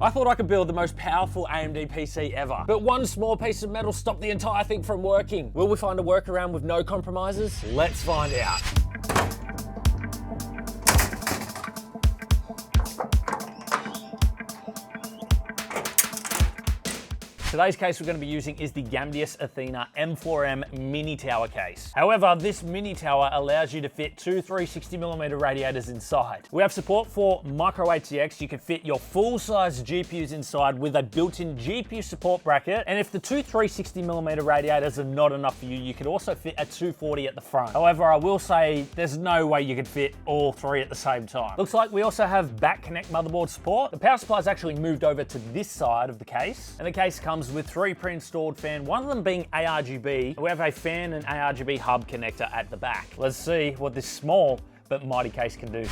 I thought I could build the most powerful AMD PC ever, but one small piece of metal stopped the entire thing from working. Will we find a workaround with no compromises? Let's find out. Today's case we're going to be using is the Gamdias Athena M4M mini tower case. However, this mini tower allows you to fit two 360mm radiators inside. We have support for micro ATX. You can fit your full-size GPUs inside with a built-in GPU support bracket. And if the two 360mm radiators are not enough for you, you could also fit a 240 at the front. However, I will say there's no way you could fit all three at the same time. Looks like we also have back connect motherboard support. The power supply is actually moved over to this side of the case, and the case comes with three pre-installed fans, one of them being ARGB. We have a fan and ARGB hub connector at the back. Let's see what this small but mighty case can do.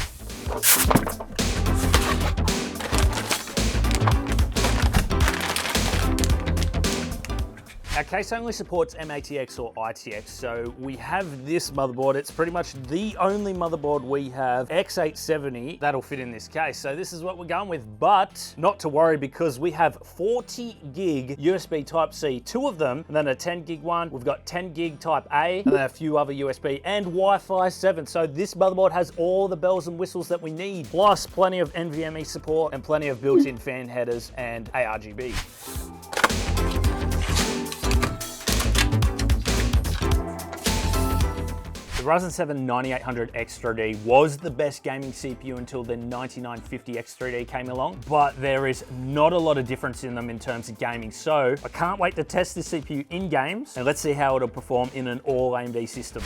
Our case only supports MATX or ITX, so we have this motherboard. It's pretty much the only motherboard we have X870 that'll fit in this case. So this is what we're going with, but not to worry because we have 40 gig USB Type-C, two of them, and then a 10 gig one. We've got 10 gig Type-A, and then a few other USB, and Wi-Fi 7. So this motherboard has all the bells and whistles that we need, plus plenty of NVMe support and plenty of built-in fan headers and ARGB. The Ryzen 7 9800 X3D was the best gaming CPU until the 9950 X3D came along, but there is not a lot of difference in them in terms of gaming. So I can't wait to test this CPU in games, and let's see how it'll perform in an all AMD system.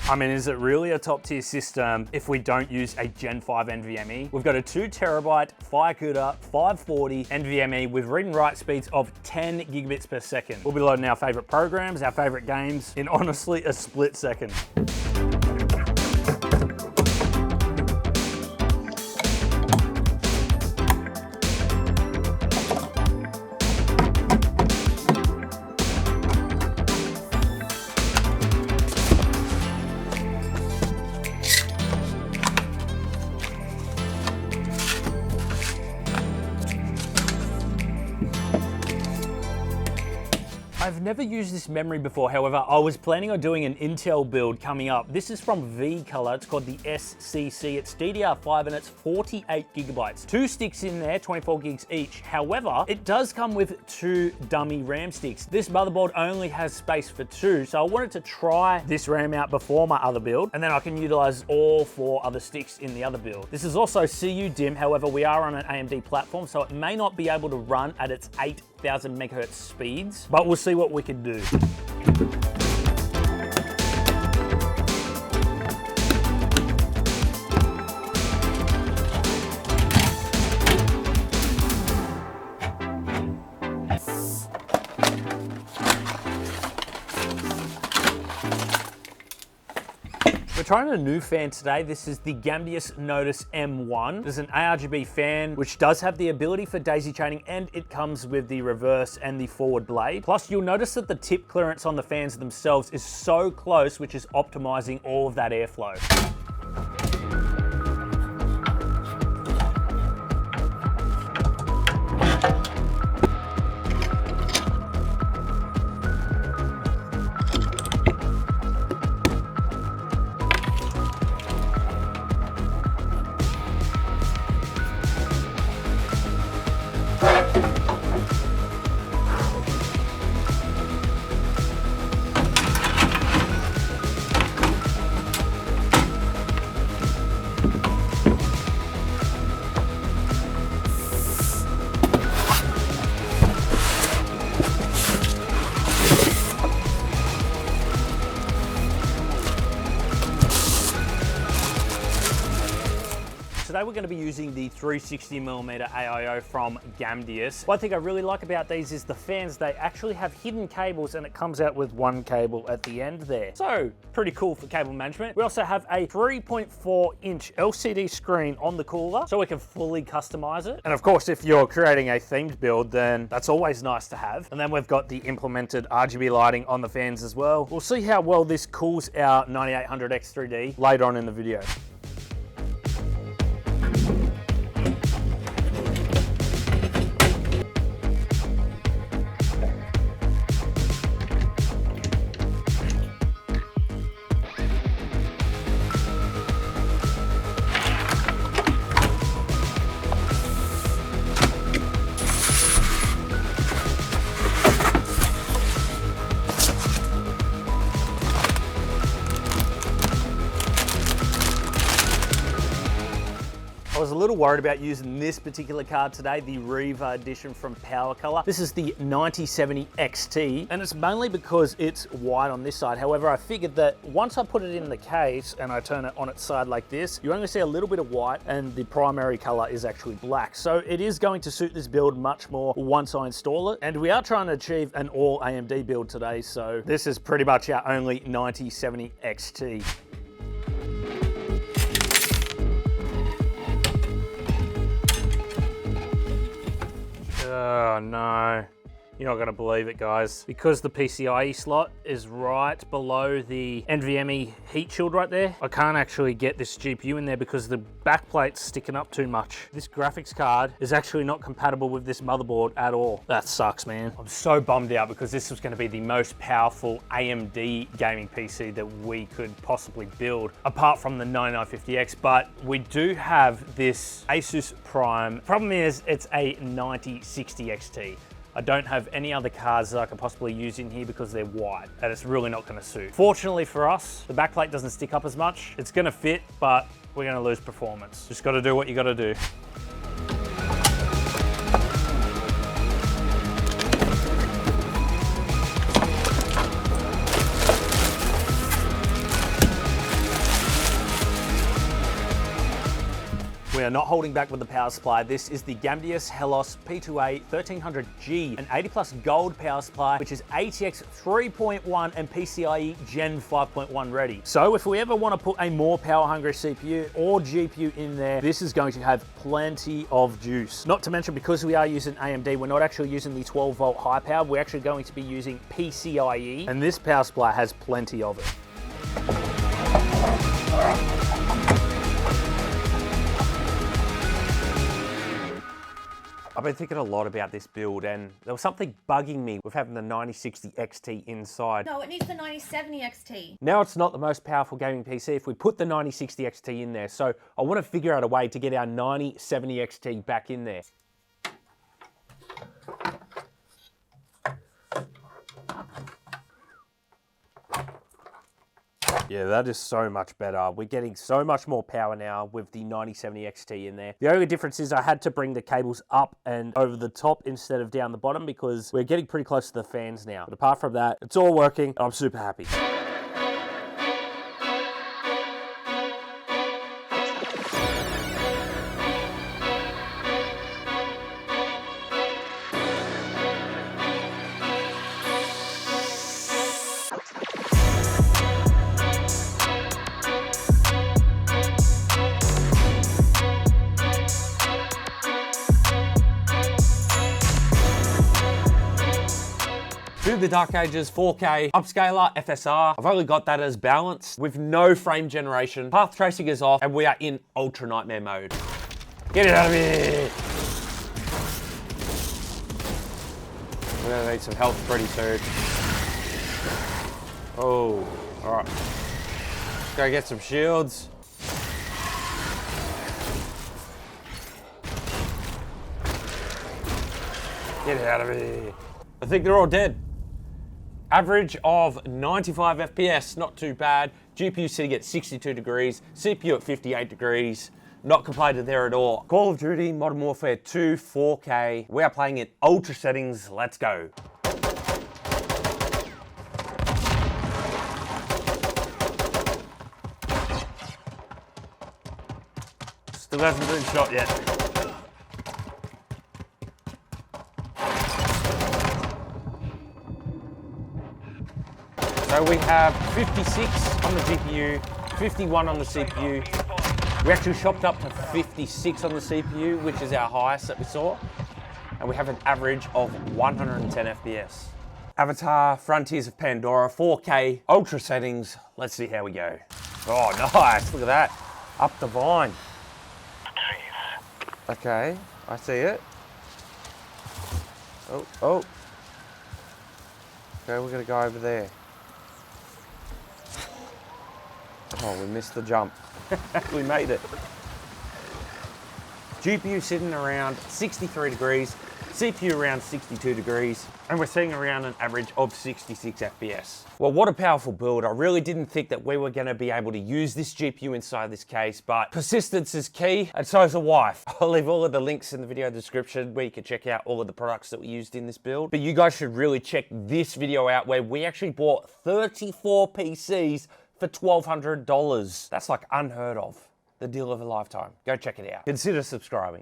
I mean, is it really a top tier system if we don't use a Gen 5 NVMe? We've got a 2TB FireCuda 540 NVMe with read and write speeds of 10 gigabits per second. We'll be loading our favorite programs, our favorite games in honestly a split second. I've never used this memory before, however, I was planning on doing an Intel build coming up. This is from VColor, it's called the SCC. It's DDR5 and it's 48 gigabytes. Two sticks in there, 24 gigs each. However, it does come with two dummy RAM sticks. This motherboard only has space for two, so I wanted to try this RAM out before my other build, and then I can utilize all four other sticks in the other build. This is also CU DIMM, however, we are on an AMD platform, so it may not be able to run at its 8,000 megahertz speeds, but we'll see what we can do. We're trying a new fan today. This is the Gamdias Notice M1. There's an ARGB fan, which does have the ability for daisy chaining, and it comes with the reverse and the forward blade. Plus, you'll notice that the tip clearance on the fans themselves is so close, which is optimizing all of that airflow. today we're going to be using the 360mm AIO from Gamdias. One thing I really like about these is the fans. They actually have hidden cables and it comes out with one cable at the end there. So pretty cool for cable management. We also have a 3.4-inch LCD screen on the cooler so we can fully customize it. And of course, if you're creating a themed build, then that's always nice to have. And then we've got the implemented RGB lighting on the fans as well. We'll see how well this cools our 9800 X3D later on in the video. I was a little worried about using this particular card today, the Riva edition from Powercolor. This is the 9070 XT, and it's mainly because it's white on this side. However, I figured that once I put it in the case and I turn it on its side like this, you only see a little bit of white and the primary color is actually black. So it is going to suit this build much more once I install it. And we are trying to achieve an all AMD build today, so this is pretty much our only 9070 XT. Oh no, you're not gonna believe it, guys. Because the PCIe slot is right below the NVMe heat shield right there, I can't actually get this GPU in there because the backplate's sticking up too much. This graphics card is actually not compatible with this motherboard at all. That sucks, man. I'm so bummed out because this was gonna be the most powerful AMD gaming PC that we could possibly build, apart from the 9950X, but we do have this Asus Prime. Problem is, it's a 9060 XT. I don't have any other cards that I could possibly use in here because they're white and it's really not gonna suit. Fortunately for us, the backplate doesn't stick up as much. It's gonna fit, but we're gonna lose performance. Just gotta do what you gotta do. We are not holding back with the power supply. This is the Gamdias Hellos P2A 1300G, an 80 plus gold power supply, which is ATX 3.1 and PCIe Gen 5.1 ready. So if we ever want to put a more power hungry CPU or GPU in there, this is going to have plenty of juice. Not to mention, because we are using AMD, we're not actually using the 12 volt high power. We're actually going to be using PCIe, and this power supply has plenty of it. I've been thinking a lot about this build and there was something bugging me with having the 9060 XT inside. No, it needs the 9070 XT. Now it's not the most powerful gaming PC if we put the 9060 XT in there. So I want to figure out a way to get our 9070 XT back in there. Yeah, that is so much better. We're getting so much more power now with the 9070 XT in there. The only difference is I had to bring the cables up and over the top instead of down the bottom because we're getting pretty close to the fans now. But apart from that, it's all working. I'm super happy. To the Dark Ages 4K upscaler FSR. I've only got that as balanced with no frame generation. Path tracing is off and we are in ultra nightmare mode. Get it out of here. We're gonna need some help pretty soon. Oh, all right. Let's go get some shields. Get it out of here. I think they're all dead. Average of 95 FPS, not too bad. GPU sitting at 62 degrees, CPU at 58 degrees. Not complaining there at all. Call of Duty Modern Warfare 2 4K. We are playing in ultra settings. Let's go. Still hasn't been shot yet. So we have 56 on the GPU, 51 on the CPU. We actually shopped up to 56 on the CPU, which is our highest that we saw. And we have an average of 110 FPS. Avatar, Frontiers of Pandora, 4K, ultra settings. Let's see how we go. Oh, nice, look at that. Up the vine. Okay, I see it. Oh. Okay, we're gonna go over there. Oh, we missed the jump. We made it. GPU sitting around 63 degrees, CPU around 62 degrees, and we're seeing around an average of 66 FPS. Well, what a powerful build. I really didn't think that we were gonna be able to use this GPU inside this case, but persistence is key, and so is a wife. I'll leave all of the links in the video description where you can check out all of the products that we used in this build. But you guys should really check this video out where we actually bought 34 PCs for $1,200. That's like unheard of. The deal of a lifetime. Go check it out. Consider subscribing.